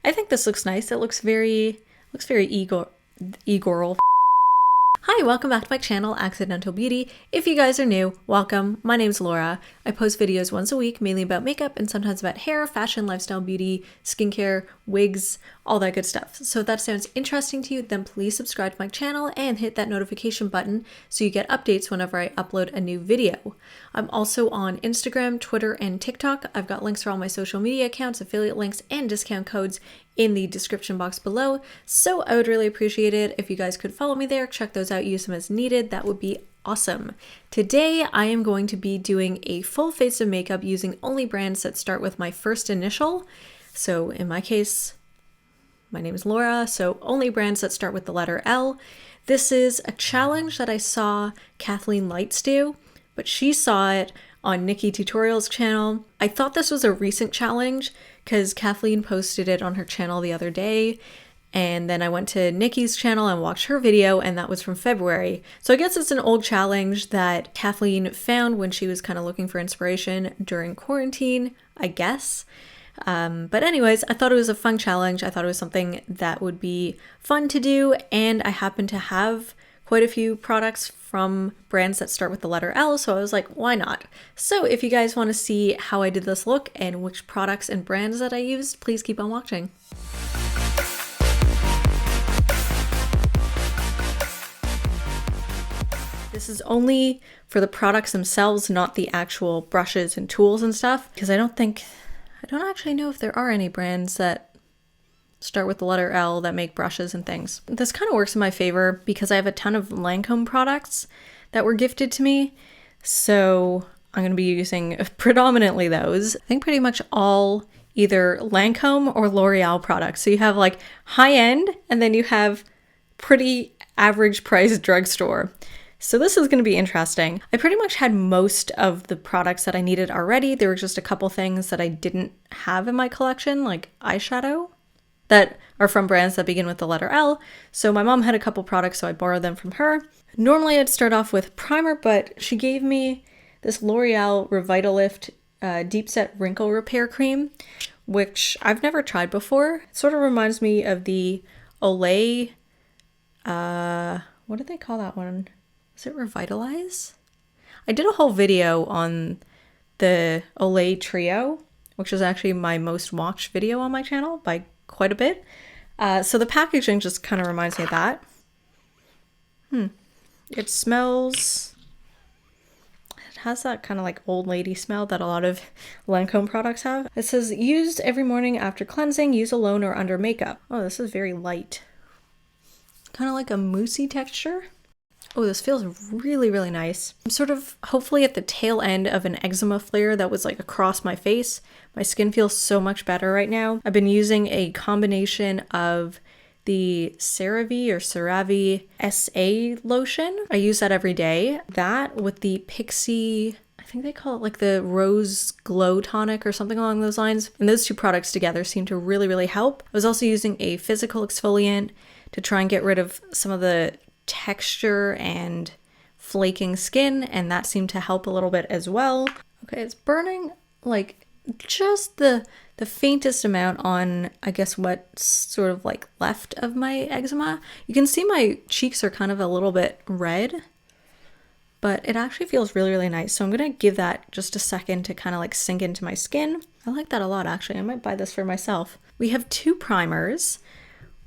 I think this looks nice. It looks very Igor. Hi, welcome back to my channel, Accidental Beauty. If you guys are new, welcome. My name's Laura. I post videos once a week, mainly about makeup and sometimes about hair, fashion, lifestyle, beauty, skincare, wigs, all that good stuff. So if that sounds interesting to you, then please subscribe to my channel and hit that notification button so you get updates whenever I upload a new video. I'm also on Instagram, Twitter, and TikTok. I've got links for all my social media accounts, affiliate links, and discount codes in the description box below. So I would really appreciate it if you guys could follow me there, check those out, use them as needed. That would be awesome. Today, I am going to be doing a full face of makeup using only brands that start with my first initial. So in my case, my name is Laura, so only brands that start with the letter L. This is a challenge that I saw Kathleen Lights do, but she saw it on Nikkie Tutorials channel. I thought this was a recent challenge because Kathleen posted it on her channel the other day, and then I went to Nikkie's channel and watched her video, and that was from February. So I guess it's an old challenge that Kathleen found when she was kind of looking for inspiration during quarantine, I guess. But anyways, I thought it was a fun challenge. I thought it was something that would be fun to do, and I happen to have quite a few products from brands that start with the letter L, so I was like, why not? So if you guys want to see how I did this look and which products and brands that I used, please keep on watching. This is only for the products themselves, not the actual brushes and tools and stuff, because I don't actually know if there are any brands that start with the letter L that make brushes and things. This kind of works in my favor because I have a ton of Lancome products that were gifted to me. So I'm going to be using predominantly those. I think pretty much all either Lancome or L'Oreal products. So you have like high end and then you have pretty average price drugstore. So this is going to be interesting. I pretty much had most of the products that I needed already. There were just a couple things that I didn't have in my collection, like eyeshadow, that are from brands that begin with the letter L. So my mom had a couple products, so I borrowed them from her. Normally I'd start off with primer, but she gave me this L'Oreal Revitalift Deep Set Wrinkle Repair Cream, which I've never tried before. It sort of reminds me of the Olay, what did they call that one? Is it Revitalize? I did a whole video on the Olay Trio, which is actually my most watched video on my channel by quite a bit. So the packaging just kind of reminds me of that. It smells, it has that kind of like old lady smell that a lot of Lancome products have. It says used every morning after cleansing, use alone or under makeup. Oh, this is very light. Kind of like a moussey texture. Oh, this feels really, really nice. I'm sort of hopefully at the tail end of an eczema flare that was like across my face. My skin feels so much better right now. I've been using a combination of the CeraVe SA lotion. I use that every day. That with the Pixie, I think they call it like the Rose Glow Tonic or something along those lines. And those two products together seem to really, really help. I was also using a physical exfoliant to try and get rid of some of the texture and flaking skin, and that seemed to help a little bit as well. Okay, it's burning like just the faintest amount on, I guess, what's sort of like left of my eczema. You can see my cheeks are kind of a little bit red, but it actually feels really, really nice. So I'm gonna give that just a second to kind of like sink into my skin. I like that a lot, actually. I might buy this for myself. We have two primers.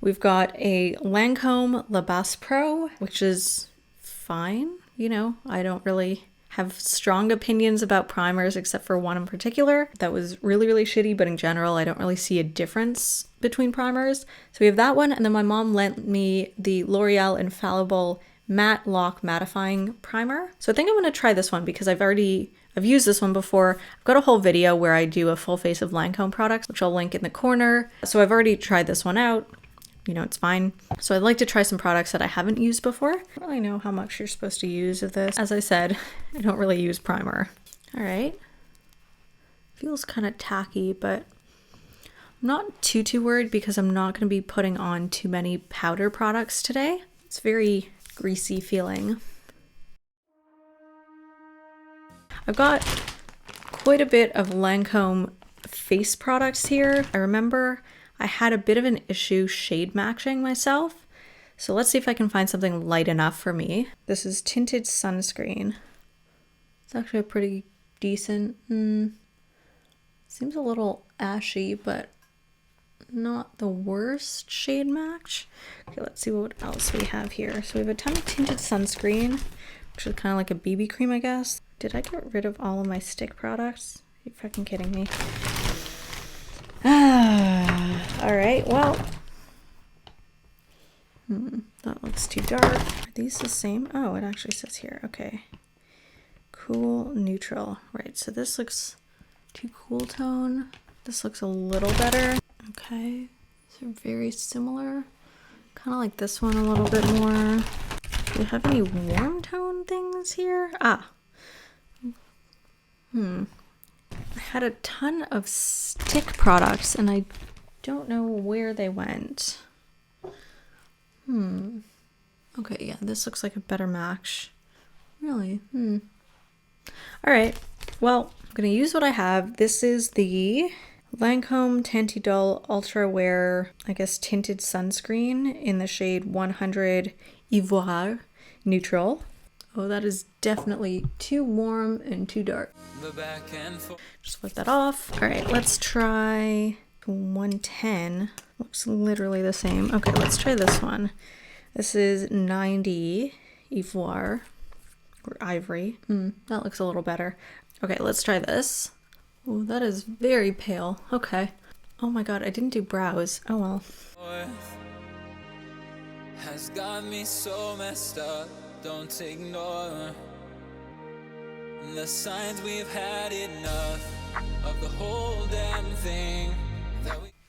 We've got a Lancome La Base Pro, which is fine. You know, I don't really have strong opinions about primers except for one in particular that was really, really shitty, but in general, I don't really see a difference between primers. So we have that one, and then my mom lent me the L'Oreal Infallible Matte Lock Mattifying Primer. So I think I'm going to try this one because I've used this one before. I've got a whole video where I do a full face of Lancome products, which I'll link in the corner. So I've already tried this one out. You know, it's fine. So I'd like to try some products that I haven't used before. I don't really know how much you're supposed to use of this. As I said, I don't really use primer. All right. Feels kind of tacky, but I'm not too worried because I'm not going to be putting on too many powder products today. It's very greasy feeling. I've got quite a bit of Lancome face products here. I remember I had a bit of an issue shade matching myself. So let's see if I can find something light enough for me. This is Tinted Sunscreen. It's actually a pretty decent, seems a little ashy, but not the worst shade match. Okay, let's see what else we have here. So we have a ton of tinted sunscreen, which is kind of like a BB cream, I guess. Did I get rid of all of my stick products? Are you fucking kidding me? All right, well, that looks too dark. Are these the same? Oh, it actually says here. Okay. Cool, neutral. Right, so this looks too cool tone. This looks a little better. Okay, these are very similar. Kind of like this one a little bit more. Do we have any warm tone things here? Ah. I had a ton of stick products and I don't know where they went. Okay, yeah, this looks like a better match. Really? All right, well, I'm gonna use what I have. This is the Lancome Tinty Dull Ultra Wear, I guess, tinted sunscreen in the shade 100 Ivoire Neutral. Oh, that is definitely too warm and too dark. Just flip that off. All right, let's try 110. Looks literally the same. Okay, let's try this one. This is 90 Ivoire. Or ivory. That looks a little better. Okay, let's try this. Oh, that is very pale. Okay. Oh my god, I didn't do brows. Oh well. Has got me so messed up. Don't ignore the signs. We've had enough of the whole damn thing.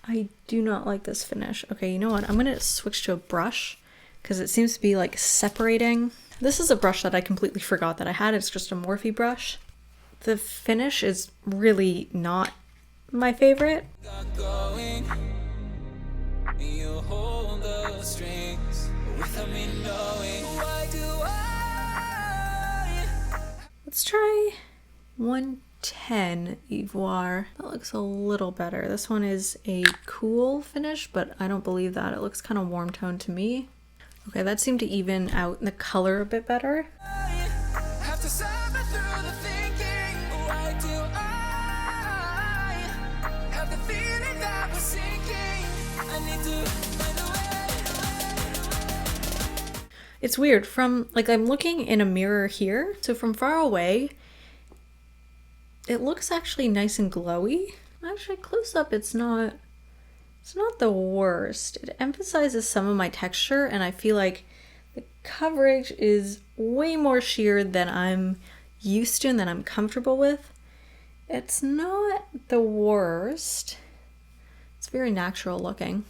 I do not like this finish. Okay, you know what? I'm gonna switch to a brush because it seems to be like separating. This is a brush that I completely forgot that I had. It's just a Morphe brush. The finish is really not my favorite. Let's try 110 Ivoire. That looks a little better. This one is a cool finish, but I don't believe that. It looks kind of warm toned to me. Okay, that seemed to even out the color a bit better. It's weird, from like I'm looking in a mirror here, so from far away it looks actually nice and glowy. Actually close up it's not the worst. It emphasizes some of my texture and I feel like the coverage is way more sheer than I'm used to and that I'm comfortable with. It's not the worst. It's very natural looking.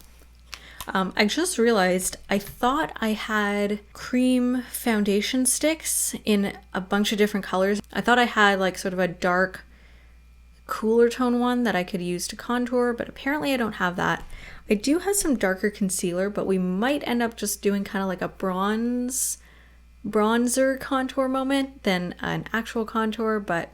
I just realized I thought I had cream foundation sticks in a bunch of different colors. I thought I had like sort of a dark, cooler tone one that I could use to contour, but apparently I don't have that. I do have some darker concealer, but we might end up just doing kind of like a bronzer contour moment than an actual contour, but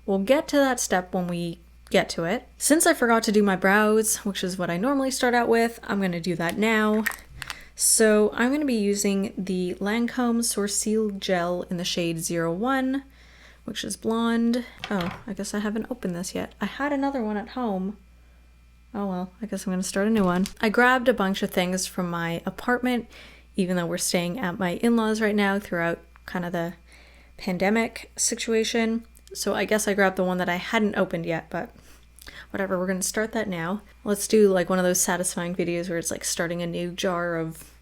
we'll get to that step when we get to it. Since I forgot to do my brows, which is what I normally start out with, I'm going to do that now. So I'm going to be using the Lancome Sourcil Gel in the shade 01, which is blonde. Oh, I guess I haven't opened this yet. I had another one at home. Oh well, I guess I'm going to start a new one. I grabbed a bunch of things from my apartment, even though we're staying at my in-laws right now throughout kind of the pandemic situation. So I guess I grabbed the one that I hadn't opened yet, but whatever, we're going to start that now. Let's do like one of those satisfying videos where it's like starting a new jar of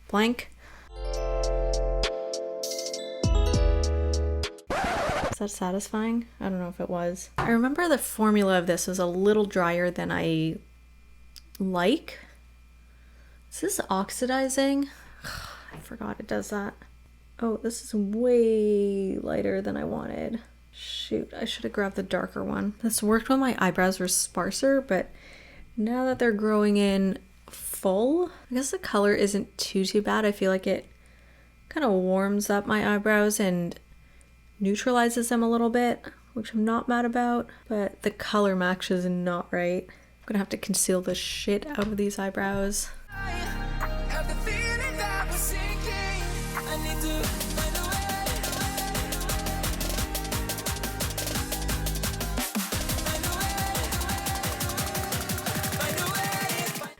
blank. Is that satisfying? I don't know if it was. I remember the formula of this was a little drier than I like. Is this oxidizing? I forgot it does that. Oh, this is way lighter than I wanted. Shoot, I should have grabbed the darker one. This worked when my eyebrows were sparser, but now that they're growing in full, I guess the color isn't too bad. I feel like it kind of warms up my eyebrows and neutralizes them a little bit, which I'm not mad about, but the color match is not right. I'm gonna have to conceal the shit out of these eyebrows.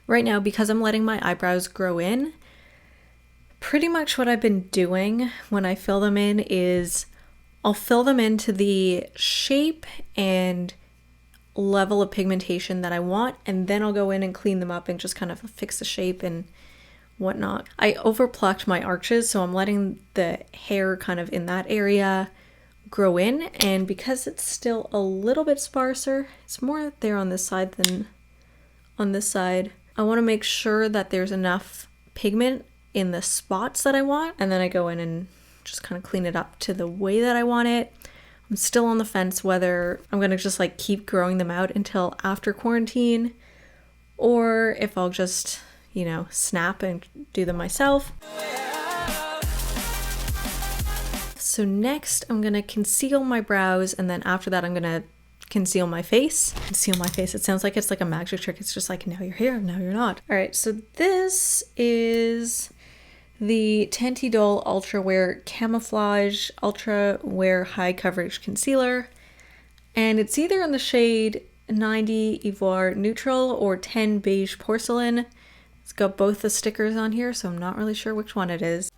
Right now, because I'm letting my eyebrows grow in, pretty much what I've been doing when I fill them in is I'll fill them into the shape and level of pigmentation that I want, and then I'll go in and clean them up and just kind of fix the shape and whatnot. I overplucked my arches, so I'm letting the hair kind of in that area grow in, and because it's still a little bit sparser, it's more there on this side than on this side, I want to make sure that there's enough pigment in the spots that I want, and then I go in and just kind of clean it up to the way that I want it. I'm still on the fence whether I'm gonna just like keep growing them out until after quarantine, or if I'll just, you know, snap and do them myself. So next I'm gonna conceal my brows, and then after that I'm gonna conceal my face. Conceal my face. It sounds like it's like a magic trick. It's just like, now you're here, now you're not. All right, so this is the Tenti Doll Ultra Wear Camouflage Ultra Wear High Coverage Concealer. And it's either in the shade 90 Ivoire Neutral or 10 Beige Porcelain. It's got both the stickers on here, so I'm not really sure which one it is.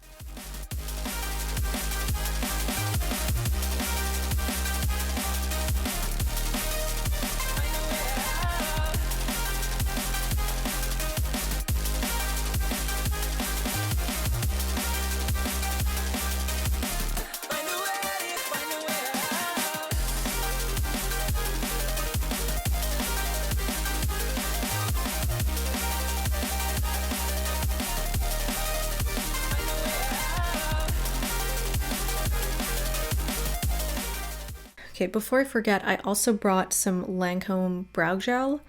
Okay, before I forget, I also brought some Lancome brow gel.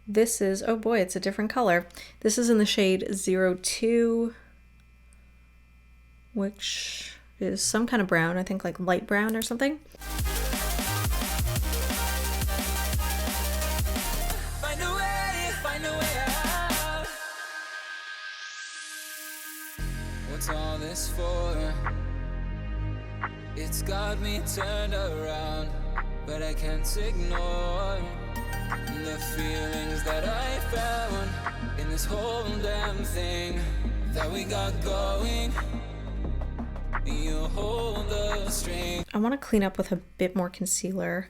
This is, oh boy, it's a different color. This is in the shade 02, which is some kind of brown, I think like light brown or something. What's all this for? It's got me turned around, but I can't ignore the feelings that I found in this whole damn thing that we got going. You hold the string. I want to clean up with a bit more concealer.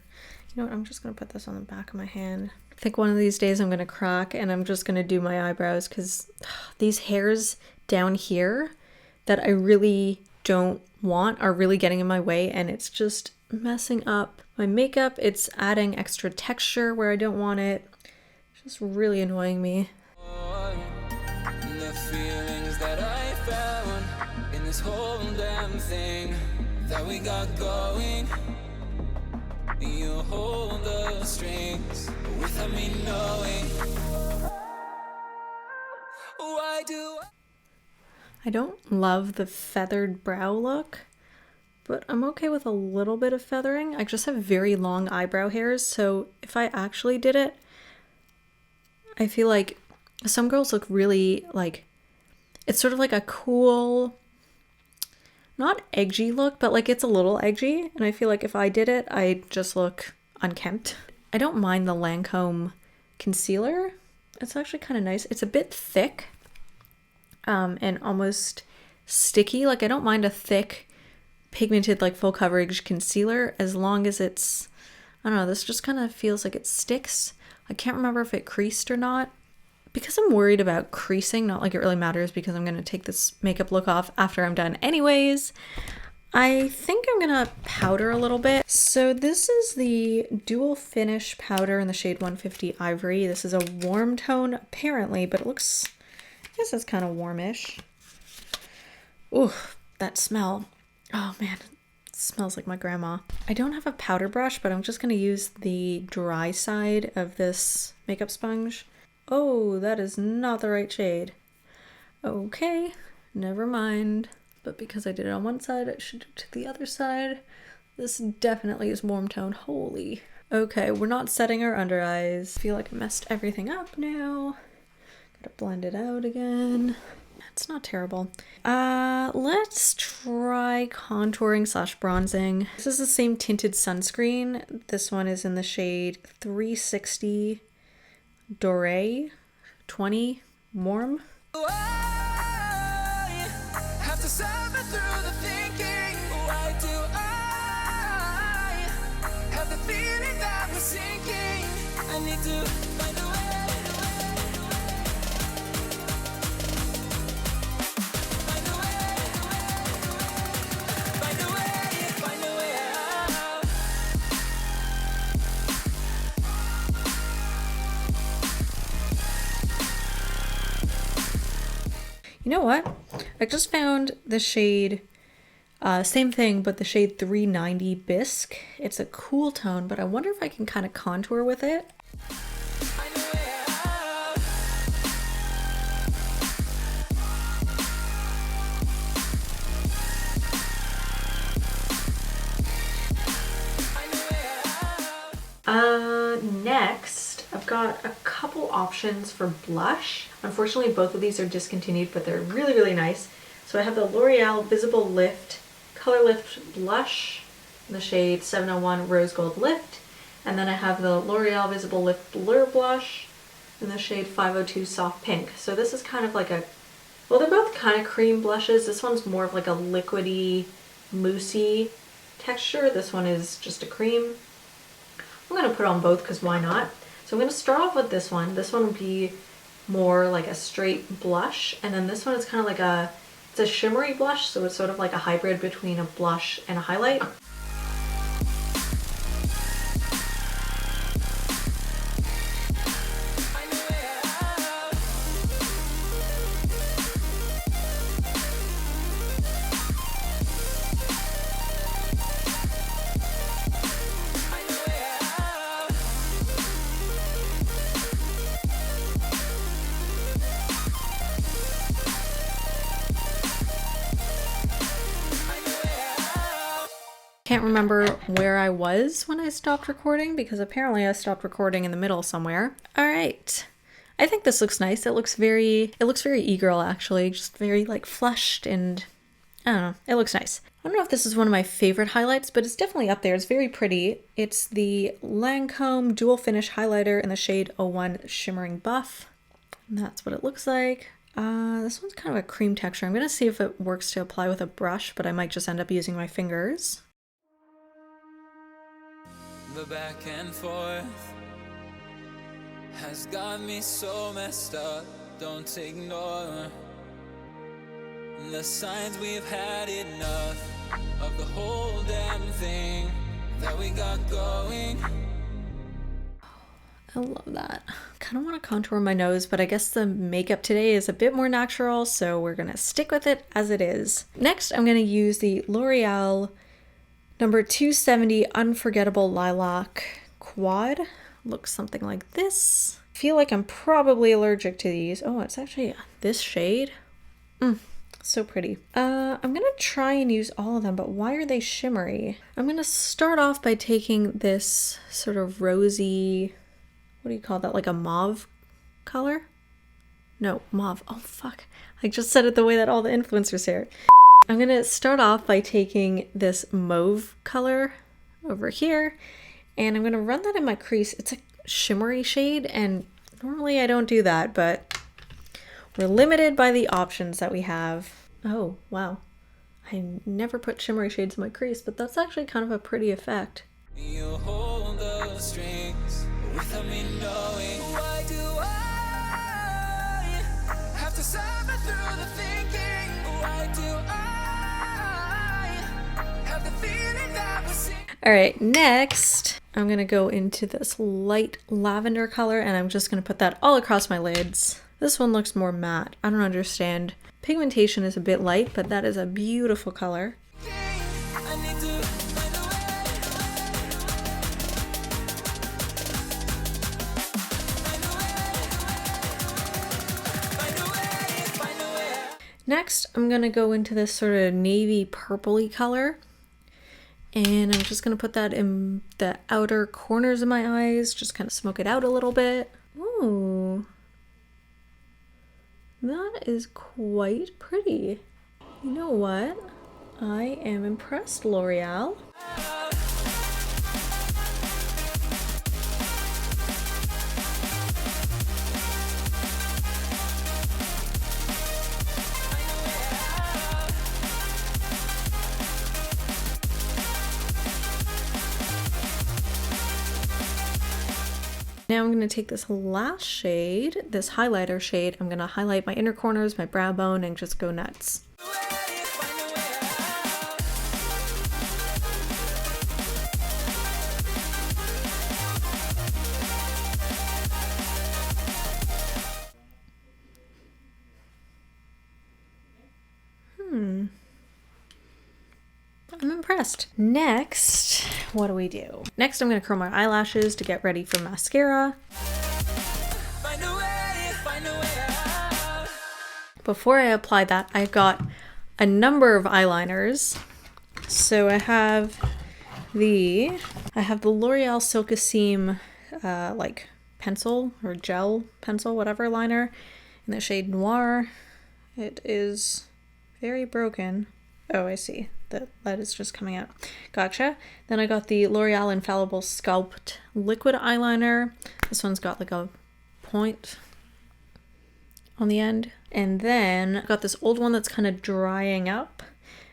You know what, I'm just going to put this on the back of my hand. I think one of these days I'm going to crack and I'm just going to do my eyebrows, because these hairs down here that I really don't want are really getting in my way, and it's just messing up my makeup. It's adding extra texture where I don't want it. It's just really annoying me. The feelings that I found in this whole damn thing that we got going. You hold the strings without me knowing. Why do I don't love the feathered brow look, but I'm okay with a little bit of feathering. I just have very long eyebrow hairs, so if I actually did it, I feel like some girls look really like, it's sort of like a cool, not edgy look, but like it's a little edgy, and I feel like if I did it, I just look unkempt. I don't mind the Lancome concealer. It's actually kind of nice. It's a bit thick. And almost sticky. Like, I don't mind a thick pigmented like full coverage concealer as long as it's, I don't know, this just kind of feels like it sticks. I can't remember if it creased or not. Because I'm worried about creasing, not like it really matters because I'm going to take this makeup look off after I'm done anyways, I think I'm going to powder a little bit. So this is the Dual Finish powder in the shade 150 Ivory. This is a warm tone apparently, but it looks, I guess it's kind of warmish. Ooh, that smell. Oh man, it smells like my grandma. I don't have a powder brush, but I'm just going to use the dry side of this makeup sponge. Oh, that is not the right shade. Okay, never mind. But because I did it on one side, I should do it to the other side. This definitely is warm tone. Holy. Okay, we're not setting our under eyes. I feel like I messed everything up now. Gotta blend it out again. It's not terrible. Let's try contouring slash bronzing. This is the same tinted sunscreen. This one is in the shade 360 Doré 20 Warm. I have to suffer through the thinking. Why do I have the feeling that we're sinking? I need to find a way. Find a way. Find a way. Find a way out. You know what? I just found the shade, same thing, but the shade 390 Bisque. It's a cool tone, but I wonder if I can kind of contour with it. Find a way out. Find a way out. Next, I've got a couple options for blush. Unfortunately, both of these are discontinued, but they're really, really nice. So I have the L'Oreal Visible Lift Color Lift Blush in the shade 701 Rose Gold Lift. And then I have the L'Oreal Visible Lift Blur Blush in the shade 502 Soft Pink. So this is kind of like a, well, they're both kind of cream blushes. This one's more of like a liquidy, moussey texture. This one is just a cream. I'm going to put on both because why not? So I'm going to start off with this one. This one will be more like a straight blush, and then this one is kind of like a, it's a shimmery blush, so it's sort of like a hybrid between a blush and a highlight. Find a way out. Find a way out. Find a way out. Can't remember where I was when I stopped recording because apparently I stopped recording in the middle somewhere. All right. I think this looks nice. It looks very e-girl actually, just very like flushed and I don't know. It looks nice. I don't know if this is one of my favorite highlights, but it's definitely up there. It's very pretty. It's the Lancome Dual Finish Highlighter in the shade 01 Shimmering Buff. And that's what it looks like. This one's kind of a cream texture. I'm going to see if it works to apply with a brush, but I might just end up using my fingers. The back and forth has got me so messed up. Don't ignore the signs. We've had enough of the whole damn thing that we got going. I love that. Kind of want to contour my nose, but I guess the makeup today is a bit more natural, so we're going to stick with it as it is. Next, I'm going to use the L'Oreal number 270 Unforgettable Lilac Quad. Looks something like this. I feel like I'm probably allergic to these. Oh, it's actually this shade. So pretty. I'm gonna try and use all of them, but why are they shimmery? I'm gonna start off by taking this sort of rosy, what do you call that? Like a mauve color? No, mauve. Oh, fuck. I just said it the way that all the influencers say it. I'm gonna start off by taking this mauve color over here, and I'm gonna run that in my crease. It's a shimmery shade, and normally I don't do that, but we're limited by the options that we have. Oh, wow. I never put shimmery shades in my crease, but that's actually kind of a pretty effect. You hold the strings without me knowing. Why do I have to suffer through the thinking? Why do I have the feeling that we're sinking? All right, next, I'm gonna go into this light lavender color, and I'm just gonna put that all across my lids. This one looks more matte. I don't understand. Pigmentation is a bit light, but that is a beautiful color. I need to find a way. Find a way. Find a way. Find a way. Next, I'm gonna go into this sort of navy purpley color. And I'm just gonna put that in the outer corners of my eyes, just kind of smoke it out a little bit. Ooh, that is quite pretty. You know what? I am impressed, L'Oreal. Now I'm going to take this last shade, this highlighter shade, I'm going to highlight my inner corners, my brow bone, and just go nuts. I'm impressed. Next, what do we do? Next, I'm going to curl my eyelashes to get ready for mascara. Before I apply that, I got a number of eyeliners. So I have the L'Oreal Silkaseam like pencil or gel pencil, whatever liner in the shade Noir. It is very broken. Oh, I see. That is just coming out. Gotcha. Then I got the L'Oreal Infallible Sculpt Liquid Eyeliner. This one's got like a point on the end. And then I got this old one that's kind of drying up.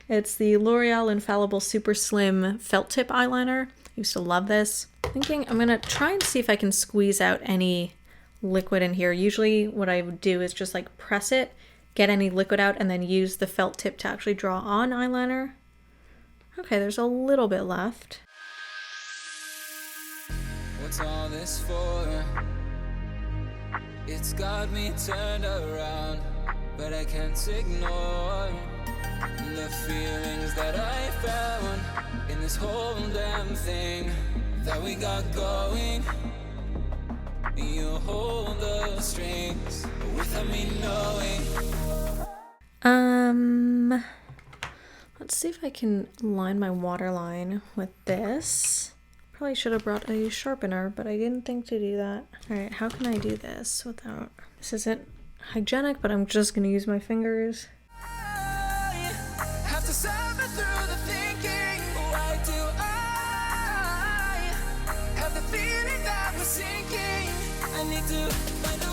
It's the L'Oreal Infallible Super Slim Felt Tip Eyeliner. I used to love this. Thinking I'm gonna try and see if I can squeeze out any liquid in here. Usually what I would do is just like press it, get any liquid out, and then use the felt tip to actually draw on eyeliner. Okay, there's a little bit left. What's all this for? It's got me turned around, but I can't ignore the feelings that I found in this whole damn thing that we got going. You hold the strings without me knowing. Let's see if I can line my waterline with this. Probably should have brought a sharpener, but I didn't think to do that. All right, how can I do this without... This isn't hygienic, but I'm just gonna use my fingers. I have to suffer through the thinking. Why do I have the feeling that we're sinking? I need to find a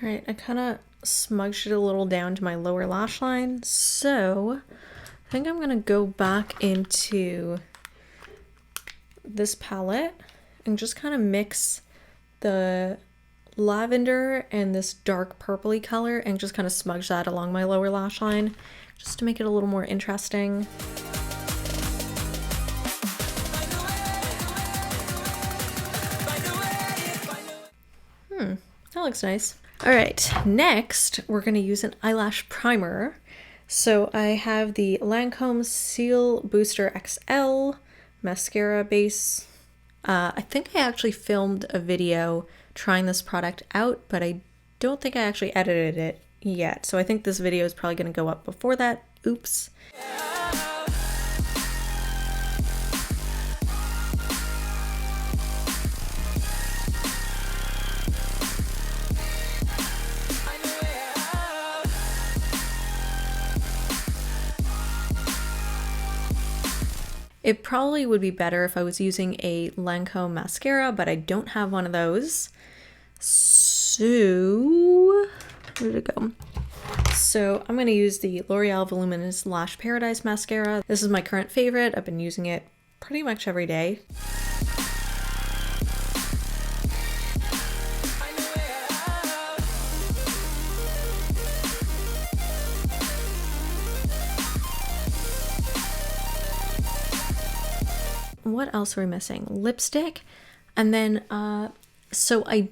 way. All right, I kind of smudged it a little down to my lower lash line, so I think I'm gonna go back into this palette and just kind of mix the lavender and this dark purpley color and just kind of smudge that along my lower lash line just to make it a little more interesting. That looks nice. All right, next we're going to use an eyelash primer. So I have the Lancome Seal Booster XL mascara base. I think I actually filmed a video trying this product out, but I don't think I actually edited it yet. So I think this video is probably going to go up before that. Oops. It probably would be better if I was using a Lancome mascara, but I don't have one of those. So, where did it go? So I'm going to use the L'Oreal Voluminous Lash Paradise mascara. This is my current favorite. I've been using it pretty much every day. What else are we missing? Lipstick. And then, so I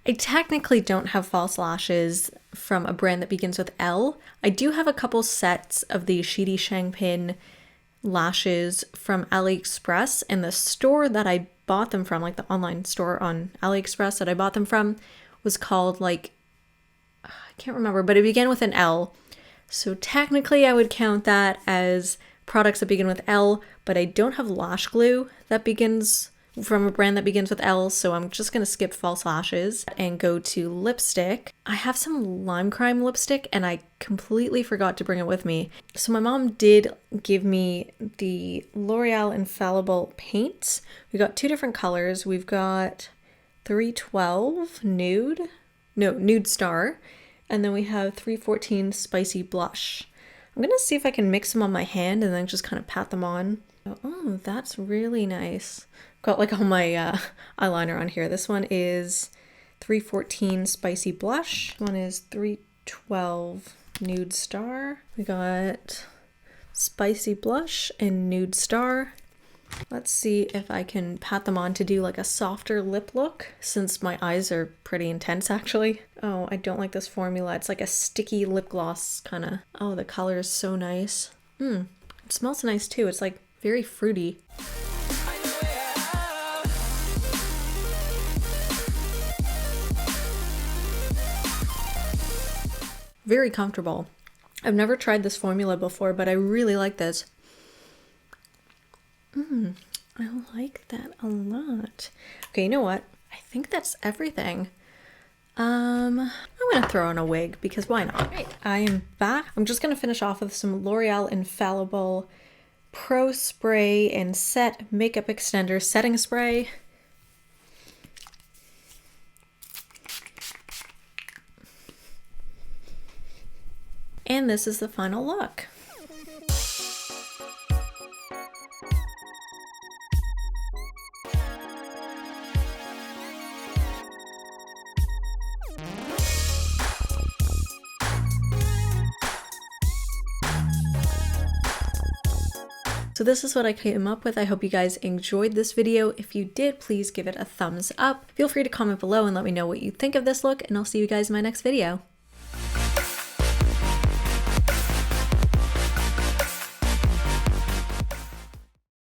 technically don't have false lashes from a brand that begins with L. I do have a couple sets of the Sheedy Shangpin lashes from AliExpress, and the store that I bought them from, like the online store on AliExpress that I bought them from, was called like, I can't remember, but it began with an L. So technically I would count that as products that begin with L, but I don't have lash glue that begins from a brand that begins with L, so I'm just gonna skip false lashes and go to lipstick. I have some lime crime lipstick and I completely forgot to bring it with me. So my mom did give me the L'Oreal Infallible paints. We got two different colors. We've got 312 Nude Star, and then we have 314 Spicy Blush. I'm gonna see if I can mix them on my hand and then just kind of pat them on. Oh, that's really nice. Got like all my eyeliner on here. This one is 314 Spicy Blush. One is 312 Nude Star. We got Spicy Blush and Nude Star. Let's see if I can pat them on to do like a softer lip look, since my eyes are pretty intense actually. Oh, I don't like this formula. It's like a sticky lip gloss kind of. Oh, the color is so nice. It smells nice too. It's like very fruity. Very comfortable. I've never tried this formula before, but I really like this. I like that a lot. Okay, you know what? I think that's everything. I'm gonna throw on a wig because why not? Right, I am back. I'm just gonna finish off with some L'Oreal Infallible Pro Spray and Set Makeup Extender Setting Spray. And this is the final look. So this is what I came up with. I hope you guys enjoyed this video. If you did, please give it a thumbs up. Feel free to comment below and let me know what you think of this look, and I'll see you guys in my next video.